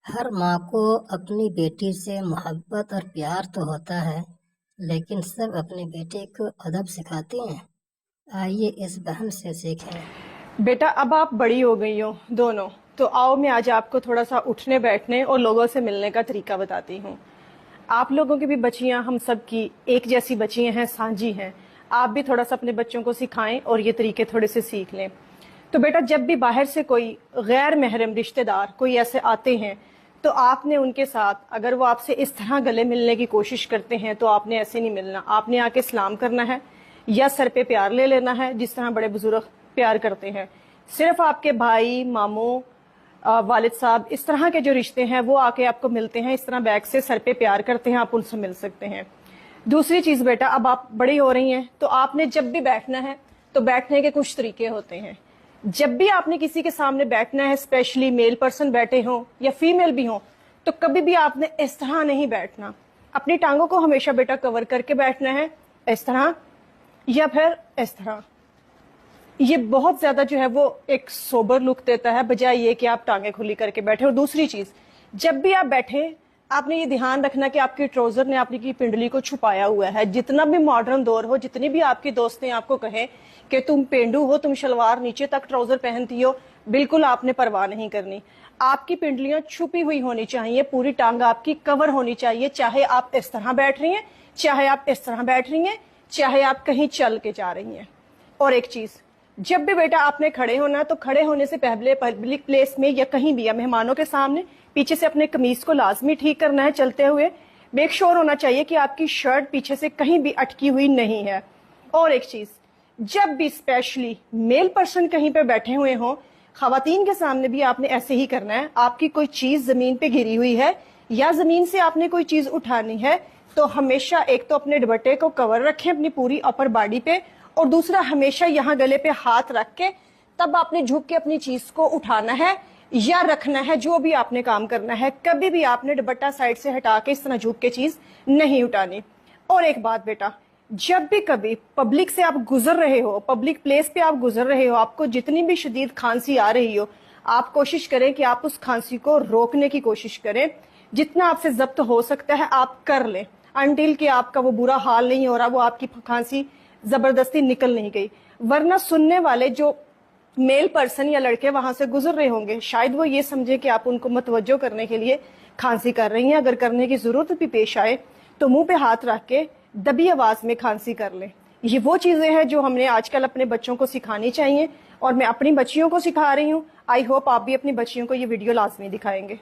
हर माँ को अपनी बेटी से मोहब्बत और प्यार तो होता है, लेकिन सब अपने बेटे को अदब सिखाती हैं। आइए इस बहन से सीखें। बेटा, अब आप बड़ी हो गई हो दोनों, तो आओ मैं आज आपको थोड़ा सा उठने बैठने और लोगों से मिलने का तरीका बताती हूँ। आप लोगों की भी बच्चियां हम सब की एक जैसी बच्चियां हैं, साझी हैं। आप भी थोड़ा सा अपने बच्चों को सिखाएं और ये तरीके थोड़े से सीख लें। तो बेटा, जब भी बाहर से कोई गैर महरम रिश्तेदार कोई ऐसे आते हैं, तो आपने उनके साथ, अगर वो आपसे इस तरह गले मिलने की कोशिश करते हैं, तो आपने ऐसे नहीं मिलना। आपने आके सलाम करना है या सर पे प्यार ले लेना है, जिस तरह बड़े बुजुर्ग प्यार करते हैं। सिर्फ आपके भाई, मामू, वालिद साहब, इस तरह के जो रिश्ते हैं वो आके आपको मिलते हैं, इस तरह बैग से सर पे प्यार करते हैं, आप उनसे मिल सकते हैं। दूसरी चीज बेटा, अब आप बड़ी हो रही हैं, तो आपने जब भी बैठना है तो बैठने के कुछ तरीके होते हैं। जब भी आपने किसी के सामने बैठना है, स्पेशली मेल पर्सन बैठे हों या फीमेल भी हों, तो कभी भी आपने इस तरह नहीं बैठना। अपनी टांगों को हमेशा बेटा कवर करके बैठना है, इस तरह या फिर इस तरह। ये बहुत ज्यादा जो है वो एक सोबर लुक देता है, बजाय ये कि आप टांगे खुली करके बैठे। और दूसरी चीज, जब भी आप बैठे आपने ये ध्यान रखना कि आपके ट्राउजर ने आपकी पिंडली को छुपाया हुआ है। जितना भी मॉडर्न दौर हो, जितनी भी आपकी दोस्तें आपको कहें कि तुम पेंडू हो, तुम शलवार नीचे तक ट्राउजर पहनती हो, बिल्कुल आपने परवाह नहीं करनी। आपकी पिंडलियां छुपी हुई होनी चाहिए, पूरी टांग आपकी कवर होनी चाहिए, चाहे आप इस तरह बैठ रही हैं, चाहे आप इस तरह बैठ रही हैं, चाहे आप कहीं चल के जा रही हैं। और एक चीज, जब भी बेटा आपने खड़े होना, तो खड़े होने से पहले पब्लिक प्लेस में या कहीं भी या मेहमानों के सामने पीछे से अपने कमीज को लाजमी ठीक करना है। चलते हुए मेक श्योर होना चाहिए कि आपकी शर्ट पीछे से कहीं भी अटकी हुई नहीं है। और एक चीज, जब भी स्पेशली मेल पर्सन कहीं पे बैठे हुए हों, खवातीन के सामने भी आपने ऐसे ही करना है। आपकी कोई चीज जमीन पे गिरी हुई है या जमीन से आपने कोई चीज उठानी है, तो हमेशा एक तो अपने दुपट्टे को कवर रखें अपनी पूरी अपर बॉडी पे, और दूसरा हमेशा यहाँ गले पे हाथ रख के तब आपने झुक के अपनी चीज को उठाना है या रखना है, जो भी आपने काम करना है। कभी भी आपने दुपट्टा साइड से हटा के इस तरह झुक के चीज नहीं उठानी। और एक बात बेटा, जब भी कभी पब्लिक से आप गुजर रहे हो, पब्लिक प्लेस पे आप गुजर रहे हो, आपको जितनी भी शदीद खांसी आ रही हो, आप कोशिश करें कि आप उस खांसी को रोकने की कोशिश करें। जितना आपसे जब्त हो सकता है आप कर लें, अनटिल कि आपका वो बुरा हाल नहीं हो रहा, वो आपकी खांसी जबरदस्ती निकल नहीं गई। वरना सुनने वाले जो मेल पर्सन या लड़के वहां से गुजर रहे होंगे, शायद वो ये समझे कि आप उनको मतवज्जो करने के लिए खांसी कर रही हैं। अगर करने की जरूरत भी पेश आए तो मुंह पे हाथ रख के दबी आवाज में खांसी कर लें। ये वो चीजें हैं जो हमने आजकल अपने बच्चों को सिखानी चाहिए, और मैं अपनी बच्चियों को सिखा रही हूँ। आई होप आप भी अपनी बच्चियों को ये वीडियो लाजमी दिखाएंगे।